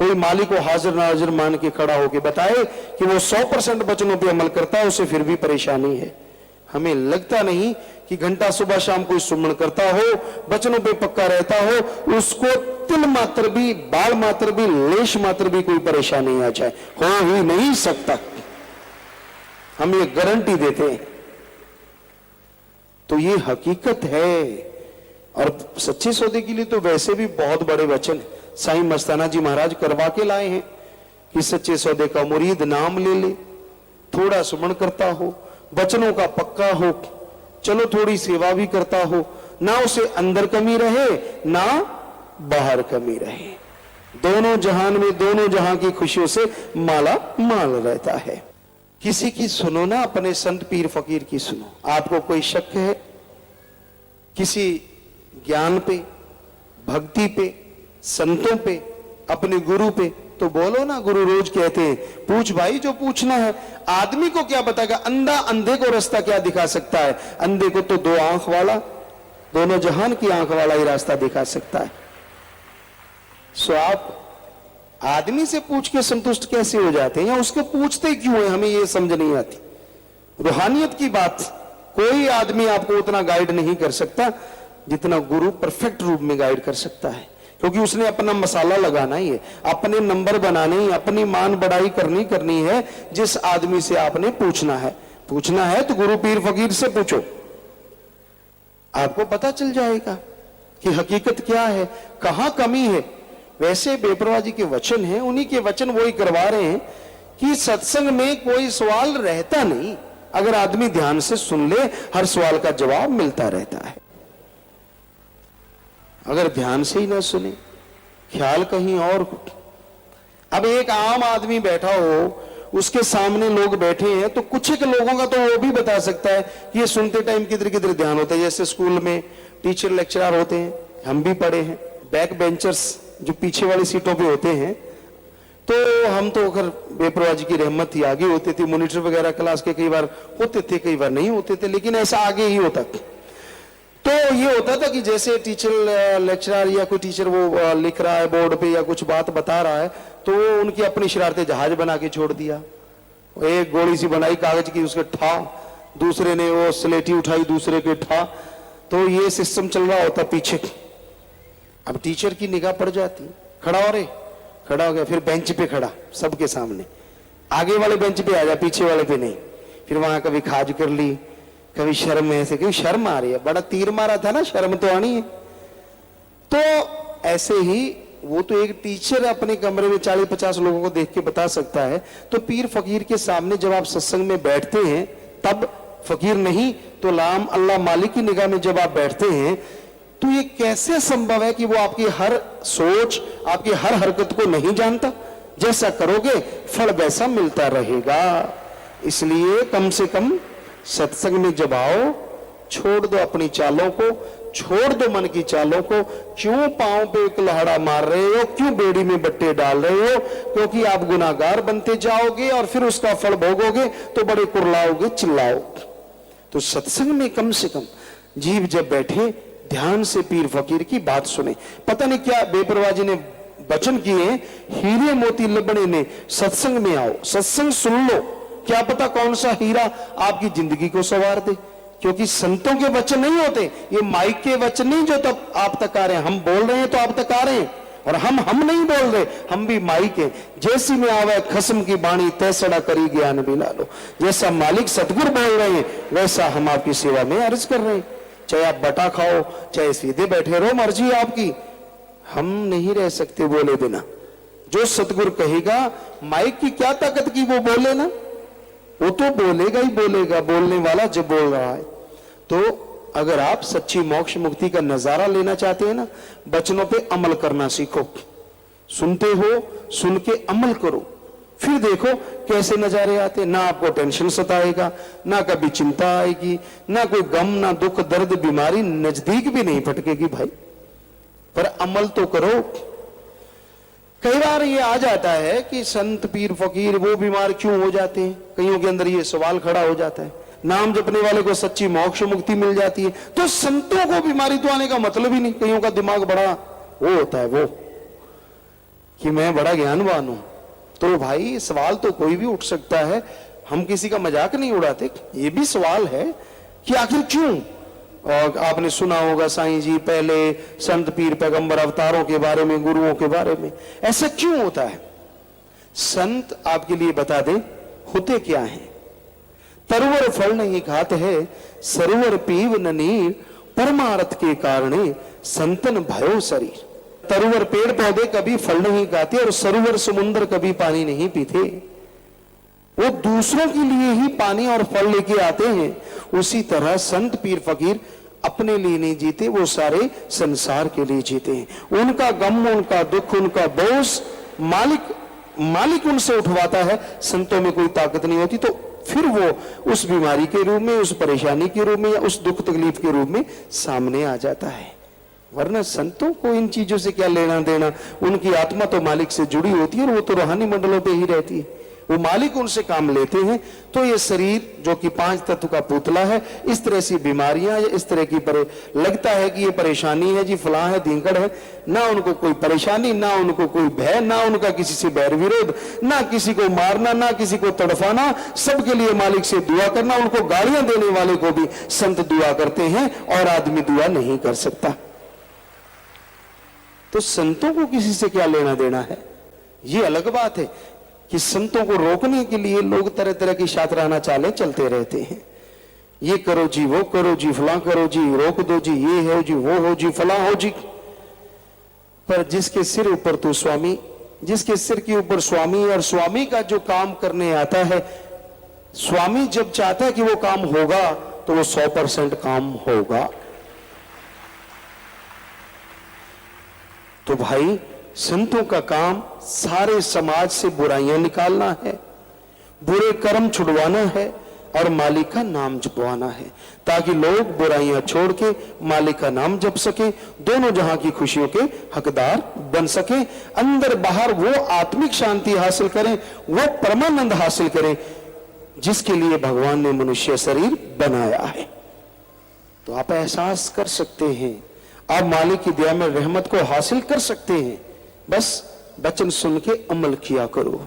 कोई मालिक को हाजिर नाजिर मान के खड़ा होकर बताए कि वो 100% वचनों पे अमल करता है, उसे फिर भी परेशानी है। हमें लगता नहीं कि घंटा सुबह शाम कोई सुमन करता हो, वचनों पे पक्का रहता हो, उसको तिल मात्र भी, बाल मात्र भी, लेश मात्र भी कोई परेशानी आ जाए, हो ही नहीं सकता। हम ये गारंटी देते हैं। तो ये हकीकत है। और सच्चे सौदे के लिए तो वैसे भी बहुत बड़े वचन साईं मस्ताना जी महाराज करवा के लाए हैं कि सच्चे सौदे का मुरीद नाम ले ले, थोड़ा सुमन करता हो, वचनों का पक्का हो, चलो थोड़ी सेवा भी करता हो, ना उसे अंदर कमी रहे ना बाहर कमी रहे, दोनों जहान में दोनों जहां की खुशियों से माला माल रहता है। किसी की सुनो ना, अपने संत पीर फकीर की सुनो। आपको कोई शक है किसी ज्ञान पे, भक्ति पे, संतों पे, अपने गुरु पे, तो बोलो ना। गुरु रोज कहते हैं पूछ भाई जो पूछना है। आदमी को क्या बताएगा? अंधा अंधे को रास्ता क्या दिखा सकता है? अंधे को तो दो आंख वाला, दोनों जहान की आंख वाला ही रास्ता दिखा सकता है। सो आप आदमी से पूछ के संतुष्ट कैसे हो जाते हैं, या उसको पूछते क्यों है, हमें ये समझ नहीं आती। रूहानियत की बात कोई आदमी आपको उतना गाइड नहीं कर सकता जितना गुरु परफेक्ट रूप में गाइड कर सकता है, क्योंकि उसने अपना मसाला लगाना ही है, अपने नंबर बनाने ही, अपनी मान बढ़ाई करनी है। जिस आदमी से आपने पूछना है तो गुरु पीर फकीर से पूछो, आपको पता चल जाएगा कि हकीकत क्या है, कहां कमी है। वैसे बेपरवाह जी के वचन हैं, उन्हीं के वचन वही करवा रहे हैं कि सत्संग में कोई सवाल रहता नहीं, अगर आदमी ध्यान से सुन ले हर सवाल का जवाब मिलता रहता है। अगर ध्यान से ही ना सुने, ख्याल कहीं और हो। अब एक आम आदमी बैठा हो, उसके सामने लोग बैठे हैं, तो कुछ एक लोगों का तो वो भी बता सकता है कि ये सुनते टाइम किधर किधर ध्यान होता है। जैसे स्कूल में टीचर लेक्चरर होते हैं, हम भी पढ़े हैं, बैक बेंचर्स जो पीछे वाली सीटों पे होते हैं, तो हम तो अगर बेपरवाह जी की रहमत थी आगे होते थे। मॉनिटर वगैरह क्लास के कई बार होते थे, कई बार नहीं होते थे, लेकिन ऐसा आगे ही होता था। तो ये होता था कि जैसे टीचर लेक्चरर या कोई टीचर वो लिख रहा है बोर्ड पे या कुछ बात बता रहा है, तो उनकी अपनी शरारतें जहाज बना के छोड़ दिया। एक गोली सी बनाई कागज की, उसके ठा, दूसरे ने वो स्लेटी उठाई, दूसरे के ठा, तो ये सिस्टम चल रहा होता पीछे। अब टीचर की निगाह पड़ जाती, खड़ा हो रे, खड़ा हो गया, फिर बेंच पे खड़ा सबके सामने, आगे वाले बेंच पे आ जा, पीछे वाले पे नहीं। फिर वहां कभी खाज कर ली, कभी शर्म में ऐसे, क्यों शर्म आ रही है, बड़ा तीर मारा था ना, शर्म तो आनी है। तो ऐसे ही वो तो एक टीचर अपने कमरे में 40-50 लोगों को देख के बता सकता है, तो पीर फकीर के सामने जब आप सत्संग में बैठते हैं, तब फकीर नहीं तो लाम अल्लाह मालिक की निगाह में जब आप बैठते हैं, तो ये कैसे संभव है कि वो आपकी हर सोच, आपकी हर हरकत को नहीं जानता? जैसा करोगे फल वैसा मिलता रहेगा। इसलिए कम से कम सत्संग में जब आओ, छोड़ दो अपनी चालों को, छोड़ दो मन की चालों को। क्यों पांव पे एक लहड़ा मार रहे हो, क्यों बेड़ी में बट्टे डाल रहे हो? क्योंकि आप गुनाहगार बनते जाओगे और फिर उसका फल भोगोगे तो बड़े कुरलाओगे, चिल्लाओगे। तो सत्संग में कम से कम जीव जब बैठे, ध्यान से पीर फकीर की बात सुने। पता नहीं क्या बेपरवाह जी ने वचन किए, हीरे मोती लबड़े ने सत्संग में आओ, सत्संग सुन लो, क्या पता कौन सा हीरा आपकी जिंदगी को संवार दे। क्योंकि संतों के वचन नहीं होते, ये माइक के वचन नहीं जो तब आप तक आ रहे हैं। हम बोल रहे हैं तो आप तक आ रहे हैं, और हम नहीं बोल रहे, हम भी माइक है। जैसी में आवे खस्म की बाणी तैसड़ा करी ज्ञान बिला लो। जैसा मालिक सतगुरु बोल रहे हैं वैसा हम आपकी सेवा में अर्ज कर रहे हैं। चाहे आप बटा खाओ, चाहे सीधे बैठे रहो, मर्जी आपकी, हम नहीं रह सकते बोले बिना। जो सतगुरु कहेगा, माइक की क्या ताकत की वो बोले ना, वो तो बोलेगा ही बोलेगा, बोलने वाला जब बोल रहा है। तो अगर आप सच्ची मोक्ष मुक्ति का नजारा लेना चाहते हैं ना, वचनों पे अमल करना सीखो। सुनते हो, सुन के अमल करो, फिर देखो कैसे नजारे आते। ना आपको टेंशन सताएगा, ना कभी चिंता आएगी, ना कोई गम, ना दुख, दर्द, बीमारी नजदीक भी नहीं फटकेगी भाई। पर अमल तो करो। कई बार ये आ जाता है कि संत पीर फकीर वो बीमार क्यों हो जाते हैं, कईयों के अंदर ये सवाल खड़ा हो जाता है। नाम जपने वाले को सच्ची मोक्ष मुक्ति मिल जाती है, तो संतों को बीमारी तो आने का मतलब ही नहीं। कईयों का दिमाग बड़ा वो होता है, वो कि मैं बड़ा ज्ञानवान हूं। तो भाई सवाल तो कोई भी उठ सकता है, हम किसी का मजाक नहीं उड़ाते। ये भी सवाल है कि आखिर क्यों। और आपने सुना होगा साईं जी पहले संत पीर पैगंबर अवतारों के बारे में, गुरुओं के बारे में, ऐसा क्यों होता है। संत आपके लिए बता दे होते क्या है। तरवर फल नहीं खाते है, सरोवर पीव न नीर, परमार्थ के कारणे संतन भयो शरीर। तरवर पेड़ पौधे कभी फल नहीं खाते और सरोवर समुद्र कभी पानी नहीं पीते। वो दूसरों के लिए ही पानी और फल लेके आते हैं। उसी तरह संत पीर फकीर अपने लिए नहीं जीते, वो सारे संसार के लिए जीते हैं। उनका गम, उनका दुख, उनका बोझ मालिक उनसे उठवाता है। संतों में कोई ताकत नहीं होती, तो फिर वो उस बीमारी के रूप में, उस परेशानी के रूप में या उस दुख तकलीफ के रूप में सामने आ जाता है। वरना संतों को इन चीजों से क्या लेना देना। उनकी आत्मा तो मालिक से जुड़ी होती है और वो तो रूहानी मंडलों पे ही रहती है। वो मालिक उनसे काम लेते हैं। तो ये शरीर जो कि 5 तत्व का पुतला है, इस तरह से बीमारियां या इस तरह की लगता है कि ये परेशानी है जी, फलां है, धींकड़ है, ना उनको कोई परेशानी, ना उनको कोई भय, ना उनका किसी से बैर विरोध, ना किसी को मारना, ना किसी को तड़फाना, सबके लिए मालिक से दुआ करना। उनको गालियां देने वाले को भी संत दुआ करते हैं और आदमी दुआ नहीं कर सकता। तो संतों को किसी से क्या लेना देना है। ये अलग बात है कि संतों को रोकने के लिए लोग तरह तरह की शातराना चालें चलते रहते हैं। ये करो जी, वो करो जी, फलां करो जी, रोक दो जी, ये हो जी, वो हो जी, फलां हो जी। पर जिसके सिर ऊपर तो स्वामी, जिसके सिर के ऊपर स्वामी, और स्वामी का जो काम करने आता है, स्वामी जब चाहता है कि वो काम होगा तो वो 100% काम होगा। तो भाई संतों का काम सारे समाज से बुराइयां निकालना है, बुरे कर्म छुड़वाना है और मालिक का नाम जपवाना है, ताकि लोग बुराइयां छोड़ के मालिक का नाम जप सके, दोनों जहां की खुशियों के हकदार बन सके, अंदर बाहर वो आत्मिक शांति हासिल करें, वो परमानंद हासिल करें जिसके लिए भगवान ने मनुष्य शरीर बनाया है। तो आप एहसास कर सकते हैं, आप मालिक की दया में रहमत को हासिल कर सकते हैं। बस वचन सुन के अमल किया करो।